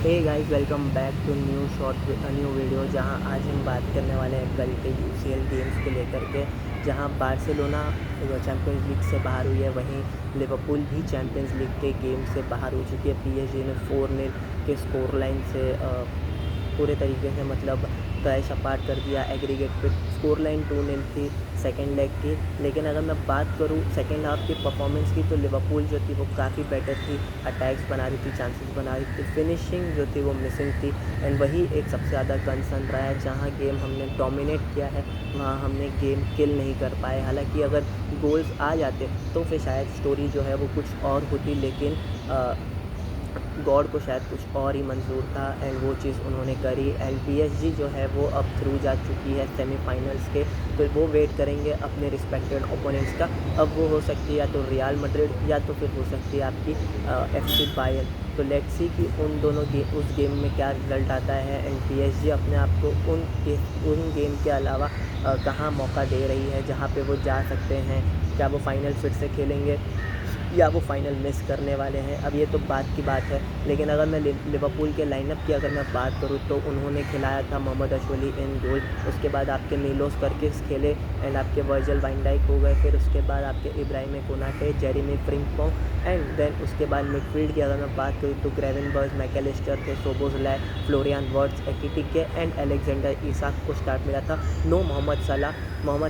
Hey guys, welcome back to new video. जहां आज हम बात करने वाले हैं कल के यूसीएल गेम्स को लेकर के, जहां बार्सिलोना चैंपियंस लीग से बाहर हुई है, वहीं लिवरपूल भी चैंपियंस लीग के गेम से बाहर हो चुकी है। पीएसजी ने 4-0 के स्कोर लाइन से पूरे तरीके से मतलब क्रैश अपार्ट कर दिया। एग्रीगेट पे स्कोर लाइन 2-0 थी सेकेंड लेग की। लेकिन अगर मैं बात करूँ सेकेंड हाफ की परफॉर्मेंस की, तो लिवरपूल जो थी वो काफ़ी बेटर थी। अटैक्स बना रही थी, चांसेस बना रही थी, फिनिशिंग जो थी वो मिसिंग थी। एंड वही एक सबसे ज़्यादा कंसर्न रहा है। जहाँ गेम हमने डोमिनेट किया है, वहाँ हमने गेम किल नहीं कर पाए। हालांकि अगर गोल्स आ जाते तो फिर शायद स्टोरी जो है वो कुछ और होती, लेकिन गॉड को शायद कुछ और ही मंजूर था एंड वो चीज़ उन्होंने करी। एंड पीएसजी जो है वो अब थ्रू जा चुकी है सेमीफाइनल्स के, तो वो वेट करेंगे अपने रिस्पेक्टेड ओपोनेंट्स का। अब वो हो सकती है या तो रियल मैड्रिड या तो फिर हो सकती है आपकी एफसी बायर्न। तो लेट्स सी कि उन दोनों उस गेम में क्या रिजल्ट आता है एंड पीएसजी अपने आप को उन गेम के अलावा कहाँ मौका दे रही है जहाँ पे वो जा सकते हैं। क्या वो फाइनल फिर से खेलेंगे या वो फाइनल मिस करने वाले हैं, अब ये तो बात की बात है। लेकिन अगर मैं लिवरपूल के लाइनअप की अगर मैं बात करूँ, तो उन्होंने खिलाया था मोहम्मद अशवली इन गोल। उसके बाद आपके मिलोस कर्किस खेले एंड आपके वर्जिल वाइन डाइक हो गए। फिर उसके बाद आपके Ibrahima Konate, Jeremie Frimpong and then उसके बाद मिडफील्ड की अगर मैं बात करूँ तो ग्रेवेनबर्च, मैकेलिस्टर थे, Szoboszlai, Florian Wirtz, Ekitike and Alexander Isak को स्टार्ट मिला था। नो मोहम्मद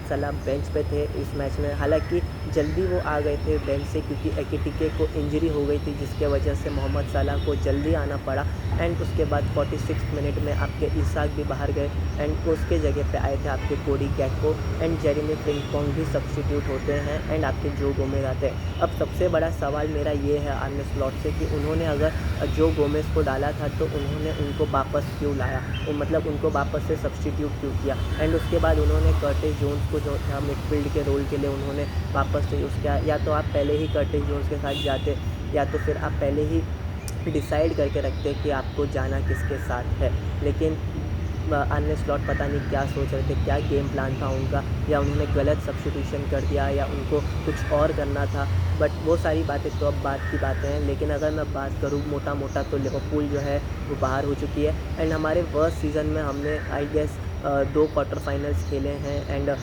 सलाह बेंच पे थे इस मैच में। हालांकि जल्दी वो आ गए थे बेंच से, क्योंकि एकिटिके को इंजरी हो गई थी, जिसके वजह से मोहम्मद सलाह को जल्दी आना पड़ा। एंड उसके बाद 46 मिनट में आपके इसाक भी बाहर गए एंड उसके जगह पे आए थे आपके कोडी गैक्पो एंड जेरेमी फ्रिम्पोंग भी सब्स्टिट्यूट होते हैं एंड आपके जो गोमेज आते हैं। अब सबसे बड़ा सवाल मेरा ये है आर्ने स्लॉट से कि उन्होंने अगर जो गोमेज को डाला था तो उन्होंने उनको वापस क्यों लाया, मतलब उनको वापस से सब्स्टिट्यूट क्यों किया। एंड उसके बाद उन्होंने कर्टिस जोन्स को जो था मिडफील्ड के रोल के लिए उन्होंने वापस से यूज़ किया। या तो आप पहले ही कर्टिस जोन्स के साथ जाते, या तो फिर आप पहले ही डिसाइड करके रखते कि आपको जाना किसके साथ है। लेकिन आर्ने स्लॉट पता नहीं क्या सोच रहे थे, क्या गेम प्लान था उनका, या उन्होंने गलत सब्स्टिट्यूशन कर दिया या उनको कुछ और करना था। बट वो सारी बातें तो अब बात की बातें हैं। लेकिन अगर मैं बात करूँ मोटा मोटा, तो लिवरपूल जो है वो बाहर हो चुकी है। एंड हमारे वर्स्ट सीज़न में हमने आई गेस 2 क्वार्टर फाइनल्स खेले हैं एंड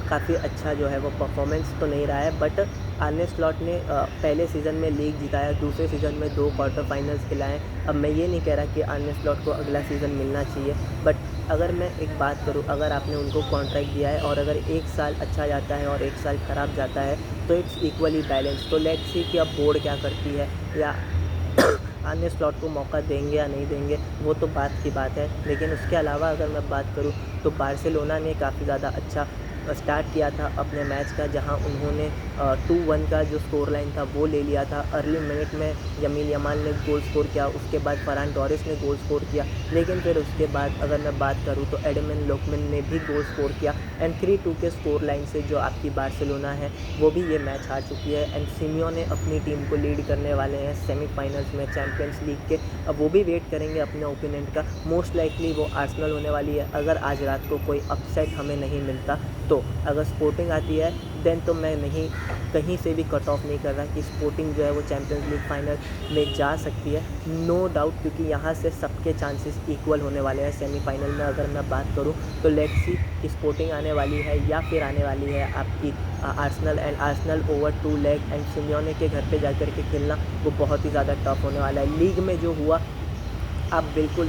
काफ़ी अच्छा जो है वो परफॉर्मेंस तो नहीं रहा है। बट आर्ने स्लॉट ने पहले सीज़न में लीग जिताया, दूसरे सीज़न में 2 क्वार्टर फाइनल्स खिलाएँ। अब मैं ये नहीं कह रहा कि आर्ने स्लॉट को अगला सीज़न मिलना चाहिए, बट अगर मैं एक बात करूँ, अगर आपने उनको कॉन्ट्रैक्ट दिया है और अगर 1 साल अच्छा जाता है और 1 साल ख़राब जाता है, तो इट्स इक्वली बैलेंस। तो लेट्स सी कि अब बोर्ड क्या करती है, या आर्ने स्लॉट को मौका देंगे या नहीं देंगे, वो तो बात की बात है। लेकिन उसके अलावा अगर मैं बात करूँ, तो बार्सिलोना ने काफ़ी ज़्यादा अच्छा स्टार्ट किया था अपने मैच का, जहां उन्होंने 2-1 का जो स्कोर लाइन था वो ले लिया था। अर्ली मिनट में यमील यमाल ने गोल स्कोर किया, उसके बाद फरहान टोरेस ने गोल स्कोर किया। लेकिन फिर उसके बाद अगर मैं बात करूं, तो एडमिन लोकमैन ने भी गोल स्कोर किया एंड 3-2 के स्कोर लाइन से जो आपकी बार्सिलोना है वो भी ये मैच हार चुकी है। एंड सिमियोने अपनी टीम को लीड करने वाले हैं सेमीफाइनल्स में चैंपियंस लीग के। अब वो भी वेट करेंगे अपने ओपोनेंट का। मोस्ट लाइकली वो आर्सेनल होने वाली है, अगर आज रात को कोई अपसेट हमें नहीं मिलता तो। अगर स्पोर्टिंग आती है देन तो मैं नहीं कहीं से भी कट ऑफ नहीं कर रहा कि स्पोर्टिंग जो है वो चैंपियंस लीग फाइनल में जा सकती है, नो डाउट। क्योंकि यहाँ से सबके चांसेस इक्वल होने वाले हैं सेमीफाइनल में। अगर मैं बात करूँ तो लेट्स सी कि स्पोर्टिंग आने वाली है या फिर आने वाली है आपकी Arsenal. And Arsenal over 2 leg and Simeone के घर पे जाकर के खेलना वो बहुत ही ज़्यादा टफ होने वाला है। लीग में जो हुआ, आप बिल्कुल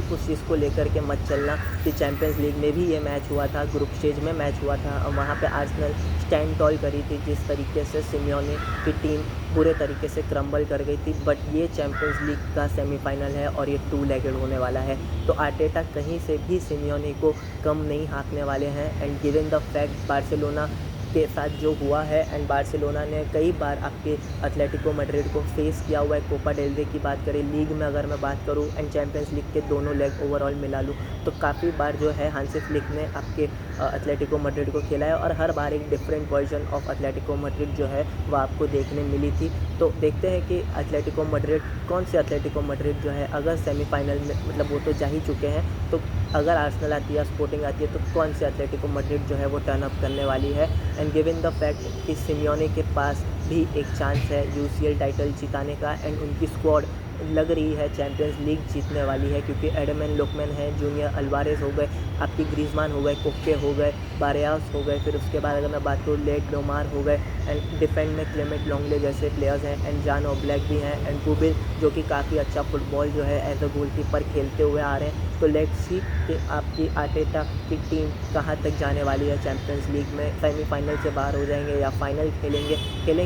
उस चीज़ को लेकर के मत चलना कि चैंपियंस लीग में भी ये मैच हुआ था, ग्रुप स्टेज में मैच हुआ था और वहाँ पे आर्सेनल स्टैंड टॉल करी थी। जिस तरीके से सिमियोने की टीम बुरे तरीके से क्रम्बल कर गई थी। बट ये चैंपियंस लीग का सेमीफाइनल है और ये 2 लेगेड होने वाला है, तो आर्टेटा कहीं से भी सिमियोने को कम नहीं हाँकने वाले हैं। And given the fact Barcelona के साथ जो हुआ है, एंड बार्सिलोना ने कई बार आपके एटलेटिको मैड्रिड को फेस किया हुआ है। कोपा डेल रे की बात करें, लीग में अगर मैं बात करूं एंड चैंपियंस लीग के दोनों लेग ओवरऑल मिला लूं, तो काफ़ी बार जो है हांसी फ्लिक ने आपके एटलेटिको मैड्रिड को खेला है और हर बार एक different version of Atletico Madrid जो है वो आपको देखने मिली थी। तो देखते हैं कि एटलेटिको मैड्रिड कौन से एटलेटिको मैड्रिड जो है अगर सेमीफाइनल में, मतलब वो तो जा ही चुके हैं, तो अगर आर्सेनल आती है या स्पोर्टिंग आती है तो कौन से एटलेटिको मैड्रिड जो है वो टर्न अप करने वाली है। एंड गिवन द फैक्ट कि सिमियोने के पास भी एक चांस है यूसीएल टाइटल जिताने का एंड उनकी स्क्वाड लग रही है चैम्पियंस लीग जीतने वाली है, क्योंकि एडमन लुकमैन है, जूनियर अल्वारेस हो गए, आपकी ग्रीजमान हो गए, कोके हो गए, बारेयास हो गए, फिर उसके बाद अगर मैं बात करूँ लेट लोमार हो गए, एंड डिफेंड में क्लेमेंट लॉन्गले जैसे प्लेयर्स हैं, एंड जान ओब्लैक भी हैं, एंड गुबिल जो कि काफ़ी अच्छा फुटबॉल जो है एज अ गोलकीपर खेलते हुए आ रहे हैं। तो लेट्स सी कि आपकी आर्टेटा की टीम कहाँ तक जाने वाली है चैम्पियंस लीग में, सेमीफाइनल से बाहर हो जाएंगे या फाइनल खेलेंगे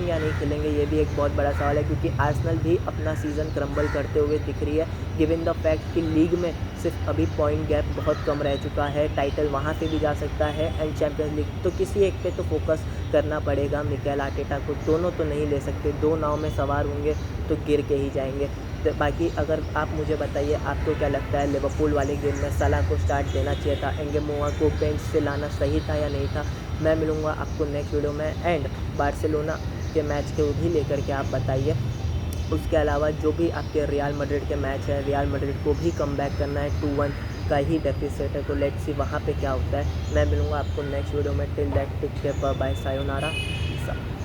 या नहीं खेलेंगे, ये भी एक बहुत बड़ा सवाल है, क्योंकि आर्सेनल भी अपना सीज़न क्रम्बल करते हुए दिख रही है, गिवन द फैक्ट कि लीग में सिर्फ अभी पॉइंट गैप बहुत कम रह चुका है, टाइटल वहाँ से भी जा सकता है, एंड चैम्पियंस लीग तो किसी एक पे तो फोकस करना पड़ेगा मिकेल आर्टेटा को, दोनों तो नहीं ले सकते, दो नाव में सवार होंगे तो गिर के ही जाएंगे। तो बाकी अगर आप मुझे बताइए आपको क्या लगता है, लिवरपूल वाले गेम में सलाह को स्टार्ट देना चाहिए था, एंगेमोआ को बेंच से लाना सही था या नहीं था? मैं मिलूँगा आपको नेक्स्ट वीडियो में, एंड बार्सिलोना के मैच को भी लेकर के आप बताइए। उसके अलावा जो भी आपके रियल मैड्रिड के मैच है, रियल मैड्रिड को भी कमबैक करना है, 2-1 का ही डेफिसिट है, तो लेट्स सी वहाँ पे क्या होता है। मैं मिलूँगा आपको नेक्स्ट वीडियो में, till that take care, bye bye, sayonara, peace out.